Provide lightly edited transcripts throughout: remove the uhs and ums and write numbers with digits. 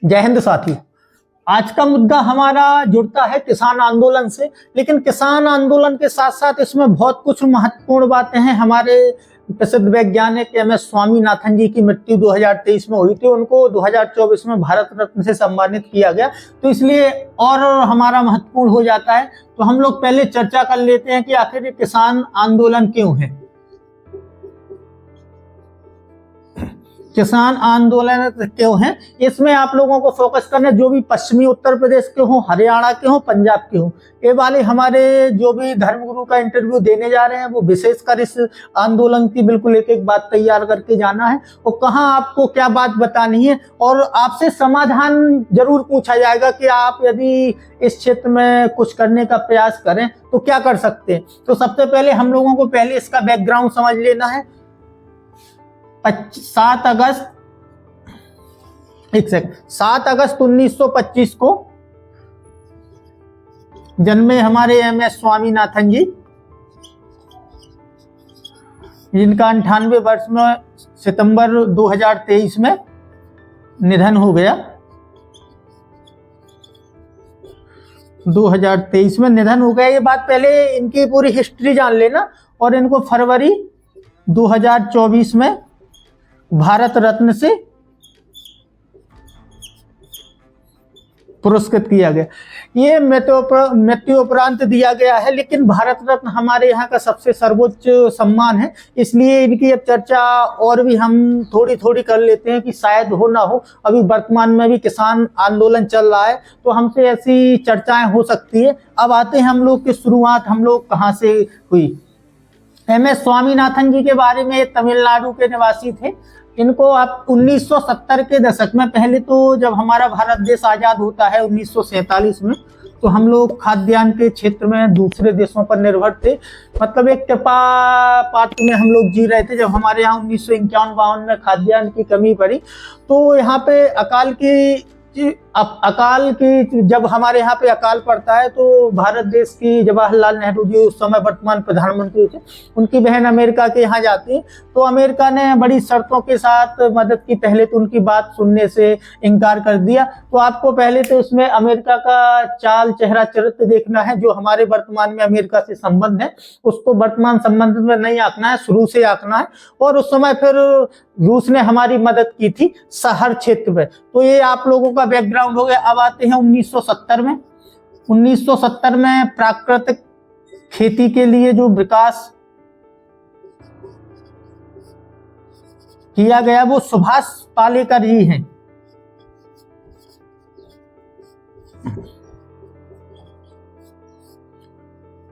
जय हिंद साथियों। आज का मुद्दा हमारा जुड़ता है किसान आंदोलन से, लेकिन किसान आंदोलन के साथ साथ इसमें बहुत कुछ महत्वपूर्ण बातें हैं। हमारे प्रसिद्ध वैज्ञानिक एम एस स्वामीनाथन जी की मृत्यु 2023 में हुई थी। उनको 2024 में भारत रत्न से सम्मानित किया गया, तो इसलिए और हमारा महत्वपूर्ण हो जाता है। तो हम लोग पहले चर्चा कर लेते हैं कि आखिर ये किसान आंदोलन क्यों है। किसान आंदोलन क्यों है, इसमें आप लोगों को फोकस करना है। जो भी पश्चिमी उत्तर प्रदेश के हो, हरियाणा के हो, पंजाब के हो, ये वाले हमारे जो भी धर्मगुरु का इंटरव्यू देने जा रहे हैं, वो विशेषकर इस आंदोलन की बिल्कुल एक एक बात तैयार करके जाना है और कहाँ आपको क्या बात बतानी है, और आपसे समाधान जरूर पूछा जाएगा कि आप यदि इस क्षेत्र में कुछ करने का प्रयास करें तो क्या कर सकते हैं। तो सबसे पहले हम लोगों को पहले इसका बैकग्राउंड समझ लेना है। 7 अगस्त 1925 को जन्मे हमारे एम एस स्वामीनाथन जी, जिनका 98 वर्ष में सितंबर 2023 में निधन हो गया। 2023 में निधन हो गया। ये बात पहले इनकी पूरी हिस्ट्री जान लेना। और इनको फरवरी 2024 में भारत रत्न से पुरस्कृत किया गया। ये मृत्यु उपरांत दिया गया है, लेकिन भारत रत्न हमारे यहाँ का सबसे सर्वोच्च सम्मान है, इसलिए इनकी अब चर्चा और भी हम थोड़ी थोड़ी कर लेते हैं कि शायद हो ना हो। अभी वर्तमान में भी किसान आंदोलन चल रहा है, तो हमसे ऐसी चर्चाएं हो सकती है। अब आते हैं हम लोग की शुरुआत हम लोग कहाँ से हुई। एम एस स्वामीनाथन जी के बारे में तमिलनाडु के निवासी थे। इनको आप 1970 के दशक में, पहले तो जब हमारा भारत देश आजाद होता है 1947 में, तो हम लोग खाद्यान्न के क्षेत्र में दूसरे देशों पर निर्भर थे। मतलब एक कृपा पात्र में हम लोग जी रहे थे। जब हमारे यहाँ 1951-52 में खाद्यान्न की कमी पड़ी, तो यहाँ पे जब हमारे यहाँ पे अकाल पड़ता है, तो भारत देश की जवाहरलाल नेहरू जी उस समय वर्तमान प्रधानमंत्री थे, उनकी बहन अमेरिका के यहाँ जाती है। तो अमेरिका ने बड़ी शर्तों के साथ मदद की। पहले तो उनकी बात सुनने से इनकार कर दिया। तो आपको पहले तो उसमें अमेरिका का चाल चेहरा चरित्र देखना है। जो हमारे वर्तमान में अमेरिका से संबंध है, उसको वर्तमान संबंध में नहीं आंकना है, शुरू से आंकना है। और उस समय फिर रूस ने हमारी मदद की थी सहर क्षेत्र में। तो ये आप लोगों का बैकग्राउंड हो गया। अब आते हैं 1970 में। 1970 में प्राकृतिक खेती के लिए जो विकास किया गया, वो सुभाष पालेकर जी हैं।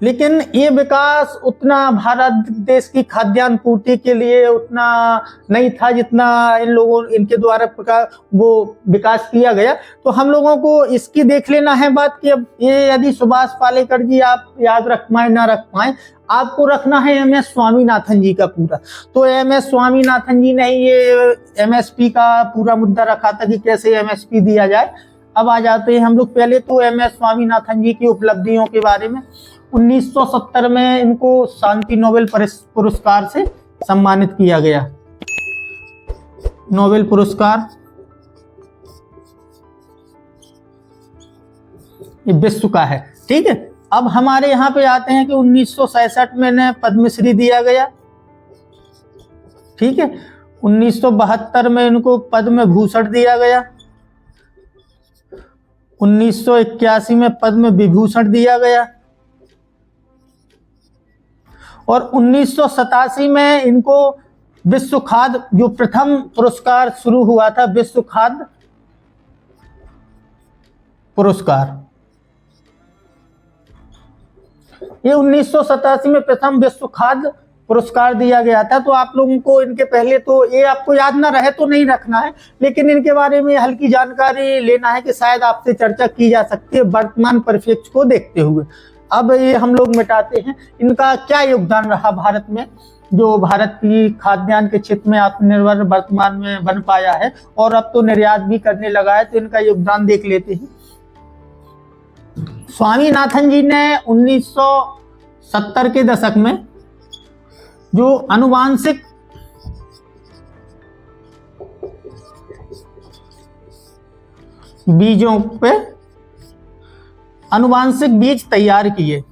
लेकिन ये विकास उतना भारत देश की खाद्यान्न पूर्ति के लिए उतना नहीं था जितना इनके द्वारा वो विकास किया गया। तो हम लोगों को इसकी देख लेना है बात कि अब ये यदि सुभाष पालेकर जी आप याद रख पाए ना रख पाए, आपको रखना है एम एस स्वामीनाथन जी का पूरा। तो एम एस स्वामीनाथन जी ने ये एमएसपी का पूरा मुद्दा रखा था कि कैसे एमएसपी दिया जाए। अब आ जाते हैं हम लोग पहले तो एम एस स्वामीनाथन जी की उपलब्धियों के बारे में। 1970 में इनको शांति नोबेल पुरस्कार से सम्मानित किया गया। नोबेल पुरस्कार ये विश्व का है, ठीक है। अब हमारे यहाँ पे आते हैं कि 1966 में इन्हें पद्मश्री दिया गया, ठीक है। 1972 में इनको पद्म भूषण दिया गया। 1981 में पद्म विभूषण दिया गया। और 1987 में इनको विश्व खाद्य, जो प्रथम पुरस्कार शुरू हुआ था, विश्व खाद्य पुरस्कार, ये 1987 में प्रथम विश्व खाद्य पुरस्कार दिया गया था। तो आप लोगों को इनके पहले तो ये आपको याद ना रहे तो नहीं रखना है, लेकिन इनके बारे में हल्की जानकारी लेना है कि शायद आपसे चर्चा की जा सकती है वर्तमान परिप्रेक्ष्य को देखते हुए। अब ये हम लोग मिटाते हैं इनका क्या योगदान रहा भारत में, जो भारत की खाद्यान्न के क्षेत्र में आत्मनिर्भर वर्तमान में बन पाया है और अब तो निर्यात भी करने लगा है। तो इनका योगदान देख लेते हैं। स्वामीनाथन जी ने 1970 के दशक में जो आनुवांशिक बीजों पे अनुवांशिक बीज तैयार किए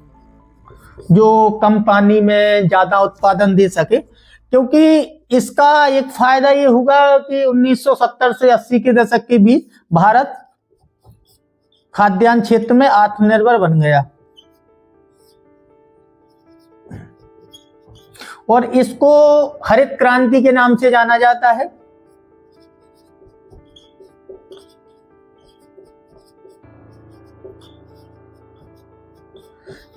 जो कम पानी में ज्यादा उत्पादन दे सके, क्योंकि इसका एक फायदा ये होगा कि 1970 से 80 के दशक के बीच भारत खाद्यान्न क्षेत्र में आत्मनिर्भर बन गया और इसको हरित क्रांति के नाम से जाना जाता है।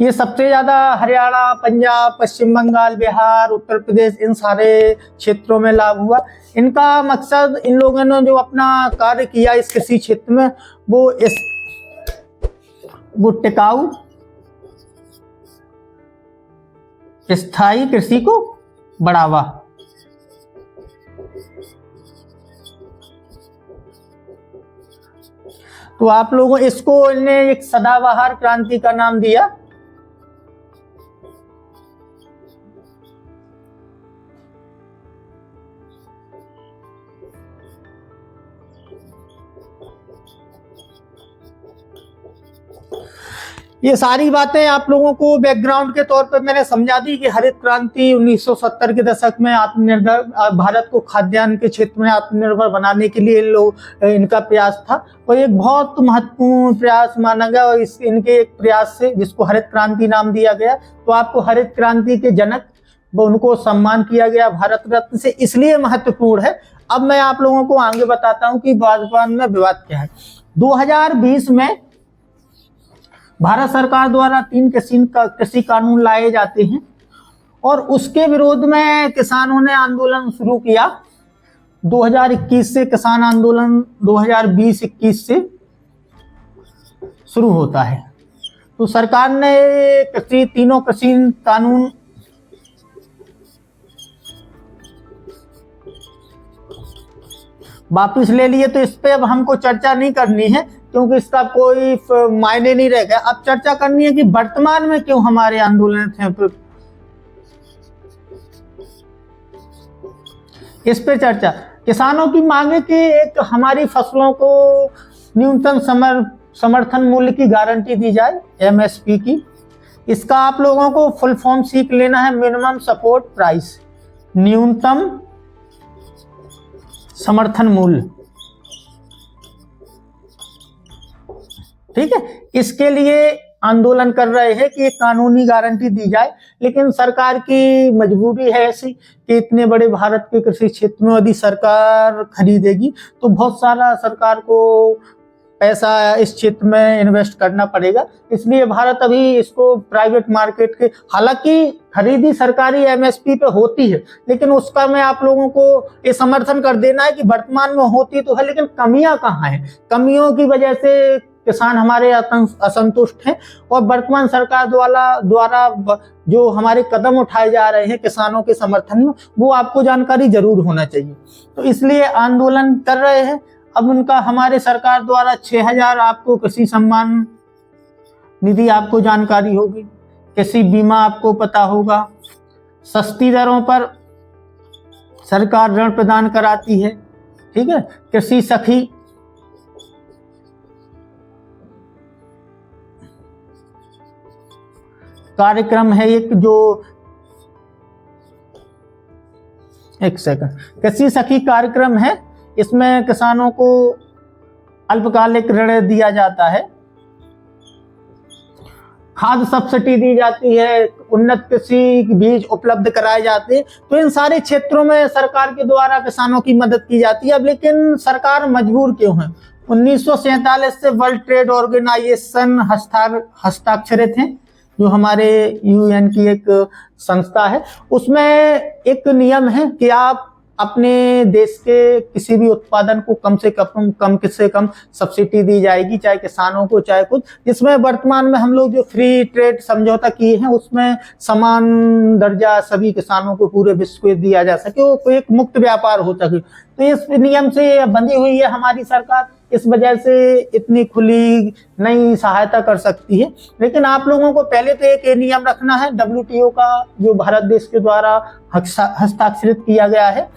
ये सबसे ज्यादा हरियाणा, पंजाब, पश्चिम बंगाल, बिहार, उत्तर प्रदेश, इन सारे क्षेत्रों में लागू हुआ। इनका मकसद, इन लोगों ने जो अपना कार्य किया इस कृषि क्षेत्र में, वो टिकाऊ स्थायी कृषि को बढ़ावा। तो आप लोगों इसको इन्हें एक सदाबहार क्रांति का नाम दिया। ये सारी बातें आप लोगों को बैकग्राउंड के तौर पर मैंने समझा दी कि हरित क्रांति 1970 के दशक में आत्मनिर्भर भारत को खाद्यान्न के क्षेत्र में आत्मनिर्भर बनाने के लिए इनका प्रयास था और एक बहुत महत्वपूर्ण प्रयास माना गया और इनके एक प्रयास से, जिसको हरित क्रांति नाम दिया गया, तो आपको हरित क्रांति के जनक उनको सम्मान किया गया भारत रत्न से, इसलिए महत्वपूर्ण है। अब मैं आप लोगों को आगे बताता हूं कि वर्तमान में विवाद क्या है। 2020 में भारत सरकार द्वारा 3 कृषि कानून लाए जाते हैं और उसके विरोध में किसानों ने आंदोलन शुरू किया। 2021 से किसान आंदोलन 2020-21 से शुरू होता है। तो सरकार ने तीनों कृषि कानून वापिस ले लिए। तो इस पे अब हमको चर्चा नहीं करनी है क्योंकि इसका कोई मायने नहीं रह गया। अब चर्चा करनी है कि वर्तमान में क्यों हमारे आंदोलन थे, इस पे चर्चा। किसानों की मांगे कि एक हमारी फसलों को न्यूनतम समर्थन मूल्य की गारंटी दी जाए, MSP की। इसका आप लोगों को फुल फॉर्म सीख लेना है, मिनिमम सपोर्ट प्राइस, न्यूनतम समर्थन मूल्य। ठीक है, इसके लिए आंदोलन कर रहे हैं कि एक कानूनी गारंटी दी जाए, लेकिन सरकार की मजबूरी है ऐसी कि इतने बड़े भारत के कृषि क्षेत्र में यदि सरकार खरीदेगी तो बहुत सारा सरकार को पैसा इस क्षेत्र में इन्वेस्ट करना पड़ेगा। इसलिए भारत अभी इसको प्राइवेट मार्केट के, हालांकि खरीदी सरकारी MSP पे होती है, लेकिन उसका मैं आप लोगों को ये समर्थन कर देना है कि वर्तमान में होती तो है, लेकिन कमियां कहाँ हैं। कमियों की वजह से किसान हमारे असंतुष्ट हैं और वर्तमान सरकार द्वारा जो हमारे कदम उठाए जा रहे हैं किसानों के समर्थन में, वो आपको जानकारी जरूर होना चाहिए। तो इसलिए आंदोलन कर रहे हैं। अब उनका हमारे सरकार द्वारा 6000 आपको कृषि सम्मान निधि आपको जानकारी होगी, कृषि बीमा आपको पता होगा, सस्ती दरों पर सरकार ऋण प्रदान कराती है। ठीक है, कृषि सखी कार्यक्रम है एक, जो एक सेकंड, कृषि सखी कार्यक्रम है। इसमें किसानों को अल्पकालिक ऋण दिया जाता है, खाद सब्सिडी दी जाती है, उन्नत कृषि बीज उपलब्ध कराए जाते हैं। तो इन सारे क्षेत्रों में सरकार के द्वारा किसानों की मदद की जाती है। अब लेकिन सरकार मजबूर क्यों है? 1947 से वर्ल्ड ट्रेड ऑर्गेनाइजेशन हस्ताक्षरित हैं, जो हमारे UN की एक संस्था है। उसमें एक नियम है कि आप अपने देश के किसी भी उत्पादन को कम से कम सब्सिडी दी जाएगी, चाहे किसानों को चाहे कुछ। जिसमें वर्तमान में हम लोग जो फ्री ट्रेड समझौता किए हैं उसमें समान दर्जा सभी किसानों को पूरे विश्व को दिया जा सके, वो एक मुक्त व्यापार हो सके। तो इस नियम से बंधी हुई है हमारी सरकार, इस वजह से इतनी खुली नई सहायता कर सकती है। लेकिन आप लोगों को पहले तो एक नियम रखना है WTO का, जो भारत देश के द्वारा हस्ताक्षरित किया गया है,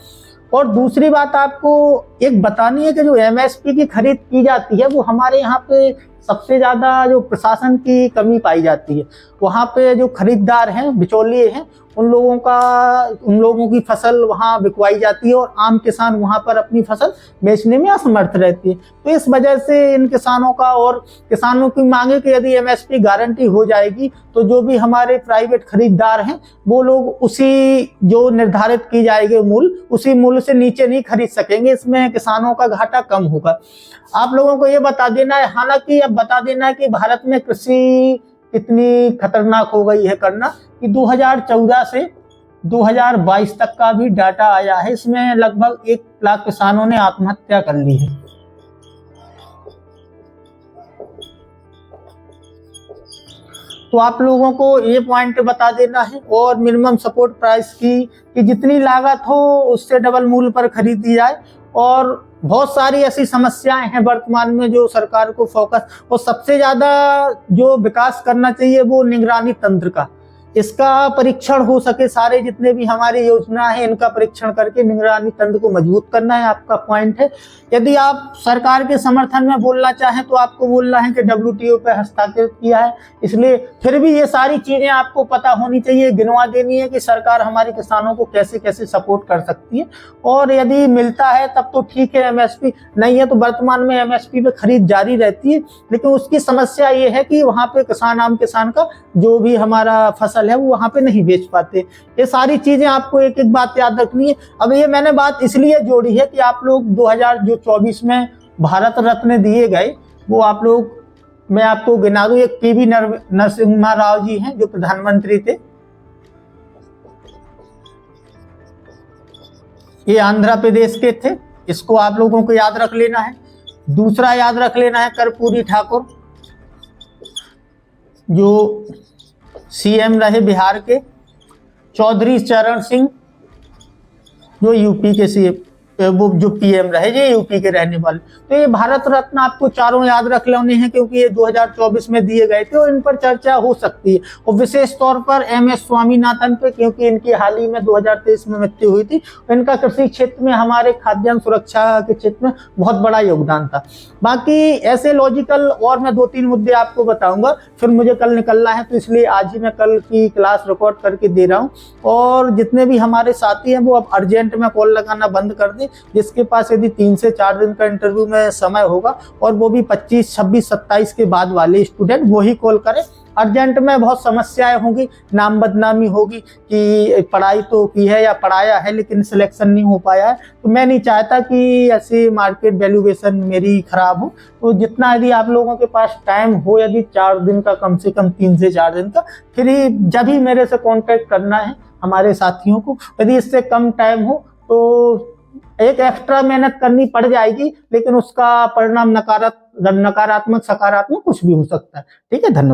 और दूसरी बात आपको एक बतानी है कि जो एमएसपी की खरीद की जाती है वो हमारे यहाँ पे सबसे ज्यादा जो प्रशासन की कमी पाई जाती है। वहाँ पे जो खरीदार हैं, बिचौलिए हैं, उन लोगों की फसल वहाँ बिकवाई जाती है और आम किसान वहाँ पर अपनी फसल बेचने में असमर्थ रहती है। तो इस वजह से इन किसानों का और किसानों की मांगे कि यदि एमएसपी गारंटी हो जाएगी तो जो भी हमारे प्राइवेट खरीदार हैं वो लोग उसी जो निर्धारित की जाएगी मूल्य, उसी मूल्य से नीचे नहीं खरीद सकेंगे। इसमें किसानों का घाटा कम होगा। आप लोगों को ये बता देना है, हालांकि अब बता देना है कि भारत में कृषि कितनी खतरनाक हो गई है करना, कि 2014 से 2022 तक का भी डाटा आया है। इसमें लगभग 1 लाख किसानों ने आत्महत्या कर ली है। तो आप लोगों को ये पॉइंट बता देना है। और मिनिमम सपोर्ट प्राइस की कि जितनी लागत हो उससे डबल मूल्य पर खरीदी जाए। और बहुत सारी ऐसी समस्याएं हैं वर्तमान में जो सरकार को फोकस और सबसे ज्यादा जो विकास करना चाहिए वो निगरानी तंत्र का। इसका परीक्षण हो सके, सारे जितने भी हमारी योजना है इनका परीक्षण करके निगरानी तंत्र को मजबूत करना है आपका पॉइंट है। यदि आप सरकार के समर्थन में बोलना चाहें तो आपको बोलना है कि WTO पे हस्ताक्षर किया है, इसलिए फिर भी ये सारी चीजें आपको पता होनी चाहिए, गिनवा देनी है कि सरकार हमारे किसानों को कैसे कैसे सपोर्ट कर सकती है। और यदि मिलता है तब तो ठीक है, एमएसपी नहीं है तो वर्तमान में एमएसपी पे खरीद जारी रहती है। लेकिन उसकी समस्या ये है कि वहाँ पे आम किसान का जो भी हमारा फसल है वो वहां पे नहीं बेच पाते। ये सारी चीजें आपको एक एक बात याद रखनी है। अब ये मैंने बात इसलिए जोड़ी है कि आप लोग 2024 में भारत रत्न दिए गए वो आप लोग, मैं आपको गिना दूं, एक PV नरसिम्हा राव जी हैं जो प्रधानमंत्री थे, ये आंध्र प्रदेश के थे, इसको आप लोगों को याद रख लेना है। दूसरा याद रख लेना है कर्पूरी ठाकुर जो CM रहे बिहार के। चौधरी चरण सिंह जो यूपी के CM, वो जो PM रहे, ये यूपी के रहने वाले। तो ये भारत रत्न आपको चारों याद रख लेने हैं क्योंकि ये 2024 में दिए गए थे और इन पर चर्चा हो सकती है। और विशेष तौर पर MS स्वामीनाथन पे, क्योंकि इनकी हाल ही में 2023 में मृत्यु हुई थी। इनका कृषि क्षेत्र में, हमारे खाद्यान्न सुरक्षा के क्षेत्र में बहुत बड़ा योगदान था। बाकी ऐसे लॉजिकल और मैं 2-3 मुद्दे आपको बताऊंगा, फिर मुझे कल निकलना है तो इसलिए आज ही मैं कल की क्लास रिकॉर्ड करके दे रहा हूँ। और जितने भी हमारे साथी हैं वो अब अर्जेंट में कॉल लगाना बंद कर दें। जिसके पास यदि 3 से 4 दिन का इंटरव्यू में समय होगा और वो भी 25, 26, 27 के बाद वाले स्टूडेंट, वो ही कॉल करें। अर्जेंट में बहुत समस्याएं होंगी, नाम बदनामी होगी कि पढ़ाई तो की है या पढ़ाया है लेकिन सिलेक्शन नहीं हो पाया है। तो मैं नहीं चाहता कि ऐसी मार्केट वैल्यूएशन मेरी खराब हो। तो जितना यदि आप लोगों के पास टाइम हो, यदि 4 दिन का, कम से कम 3 से 4 दिन का, फिर ही जब ही मेरे से कांटेक्ट करना है हमारे साथियों को। यदि इससे कम टाइम हो तो एक एक्स्ट्रा मेहनत करनी पड़ जाएगी, लेकिन उसका परिणाम नकारात्मक सकारात्मक कुछ भी हो सकता है। ठीक है, धन्यवाद।